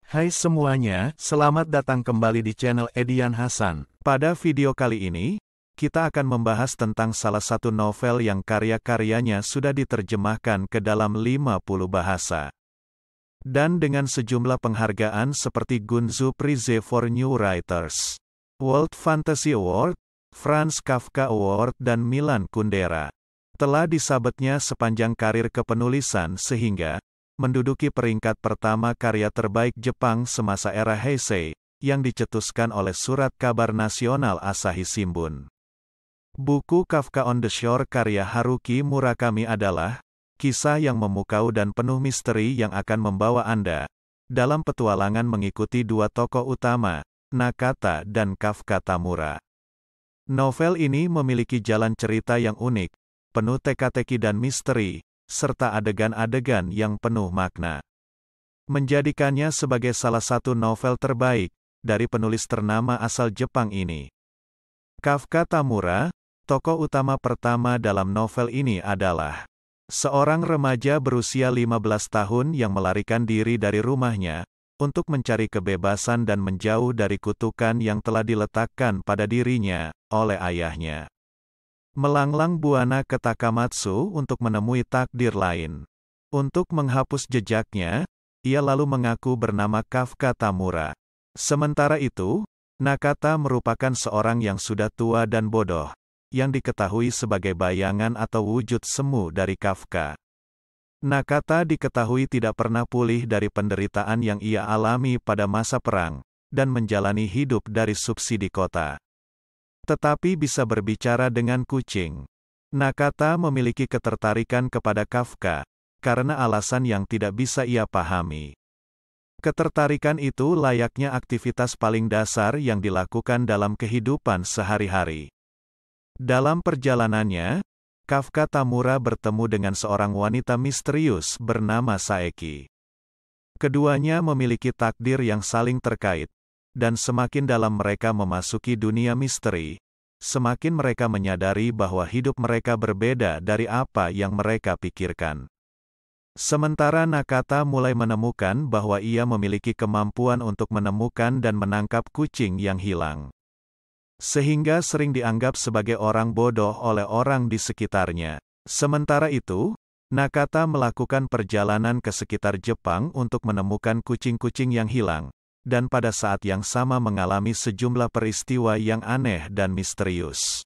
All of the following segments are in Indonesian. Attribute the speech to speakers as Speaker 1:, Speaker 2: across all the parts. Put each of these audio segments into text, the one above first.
Speaker 1: Hai semuanya, selamat datang kembali di channel Edian Hasan. Pada video kali ini, kita akan membahas tentang salah satu novel yang karya-karyanya sudah diterjemahkan ke dalam 50 bahasa. Dan dengan sejumlah penghargaan seperti Gunzu Prize for New Writers, World Fantasy Award, Franz Kafka Award dan Milan Kundera. Telah disabetnya sepanjang karir kepenulisan sehingga menduduki peringkat pertama karya terbaik Jepang semasa era Heisei, yang dicetuskan oleh Surat Kabar Nasional Asahi Shimbun. Buku Kafka on the Shore karya Haruki Murakami adalah kisah yang memukau dan penuh misteri yang akan membawa Anda dalam petualangan mengikuti dua tokoh utama, Nakata dan Kafka Tamura. Novel ini memiliki jalan cerita yang unik, penuh teka-teki dan misteri, serta adegan-adegan yang penuh makna. Menjadikannya sebagai salah satu novel terbaik dari penulis ternama asal Jepang ini. Kafka Tamura, tokoh utama pertama dalam novel ini adalah seorang remaja berusia 15 tahun yang melarikan diri dari rumahnya untuk mencari kebebasan dan menjauh dari kutukan yang telah diletakkan pada dirinya oleh ayahnya. Melanglang buana ke Takamatsu untuk menemui takdir lain. Untuk menghapus jejaknya, ia lalu mengaku bernama Kafka Tamura. Sementara itu, Nakata merupakan seorang yang sudah tua dan bodoh, yang diketahui sebagai bayangan atau wujud semu dari Kafka. Nakata diketahui tidak pernah pulih dari penderitaan yang ia alami pada masa perang, dan menjalani hidup dari subsidi kota. Tetapi bisa berbicara dengan kucing. Nakata memiliki ketertarikan kepada Kafka, karena alasan yang tidak bisa ia pahami. Ketertarikan itu layaknya aktivitas paling dasar yang dilakukan dalam kehidupan sehari-hari. Dalam perjalanannya, Kafka Tamura bertemu dengan seorang wanita misterius bernama Saeki. Keduanya memiliki takdir yang saling terkait. Dan semakin dalam mereka memasuki dunia misteri, semakin mereka menyadari bahwa hidup mereka berbeda dari apa yang mereka pikirkan. Sementara Nakata mulai menemukan bahwa ia memiliki kemampuan untuk menemukan dan menangkap kucing yang hilang. Sehingga sering dianggap sebagai orang bodoh oleh orang di sekitarnya. Sementara itu, Nakata melakukan perjalanan ke sekitar Jepang untuk menemukan kucing-kucing yang hilang. Dan pada saat yang sama mengalami sejumlah peristiwa yang aneh dan misterius.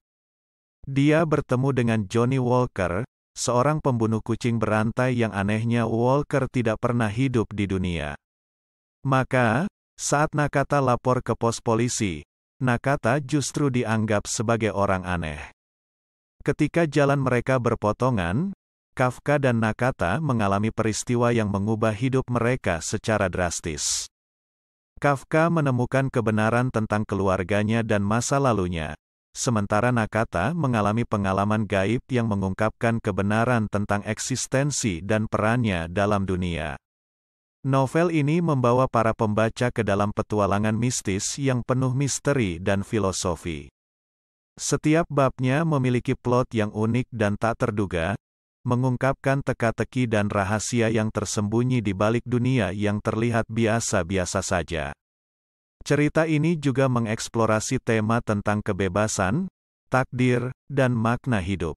Speaker 1: Dia bertemu dengan Johnny Walker, seorang pembunuh kucing berantai yang anehnya Walker tidak pernah hidup di dunia. Maka, saat Nakata lapor ke pos polisi, Nakata justru dianggap sebagai orang aneh. Ketika jalan mereka berpotongan, Kafka dan Nakata mengalami peristiwa yang mengubah hidup mereka secara drastis. Kafka menemukan kebenaran tentang keluarganya dan masa lalunya, sementara Nakata mengalami pengalaman gaib yang mengungkapkan kebenaran tentang eksistensi dan perannya dalam dunia. Novel ini membawa para pembaca ke dalam petualangan mistis yang penuh misteri dan filosofi. Setiap babnya memiliki plot yang unik dan tak terduga, mengungkapkan teka-teki dan rahasia yang tersembunyi di balik dunia yang terlihat biasa-biasa saja. Cerita ini juga mengeksplorasi tema tentang kebebasan, takdir, dan makna hidup.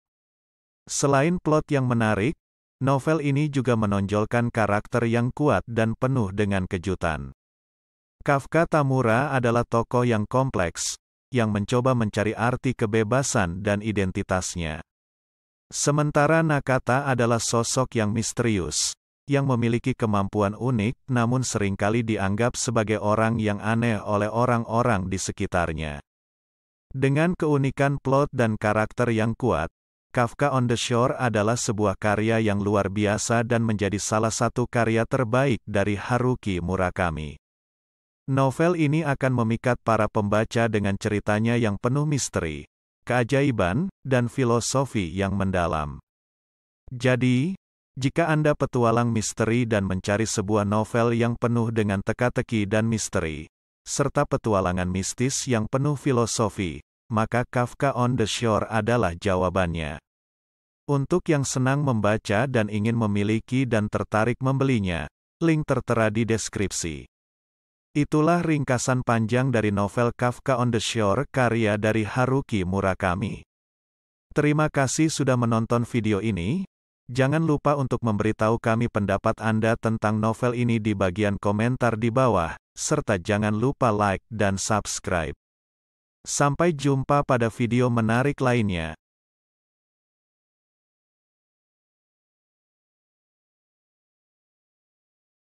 Speaker 1: Selain plot yang menarik, novel ini juga menonjolkan karakter yang kuat dan penuh dengan kejutan. Kafka Tamura adalah tokoh yang kompleks, yang mencoba mencari arti kebebasan dan identitasnya. Sementara Nakata adalah sosok yang misterius, yang memiliki kemampuan unik namun seringkali dianggap sebagai orang yang aneh oleh orang-orang di sekitarnya. Dengan keunikan plot dan karakter yang kuat, Kafka on the Shore adalah sebuah karya yang luar biasa dan menjadi salah satu karya terbaik dari Haruki Murakami. Novel ini akan memikat para pembaca dengan ceritanya yang penuh misteri, keajaiban, dan filosofi yang mendalam. Jadi, jika Anda petualang misteri dan mencari sebuah novel yang penuh dengan teka-teki dan misteri, serta petualangan mistis yang penuh filosofi, maka Kafka on the Shore adalah jawabannya. Untuk yang senang membaca dan ingin memiliki dan tertarik membelinya, link tertera di deskripsi. Itulah ringkasan panjang dari novel Kafka on the Shore karya dari Haruki Murakami. Terima kasih sudah menonton video ini. Jangan lupa untuk memberitahu kami pendapat Anda tentang novel ini di bagian komentar di bawah, serta jangan lupa like dan subscribe. Sampai jumpa pada video menarik lainnya.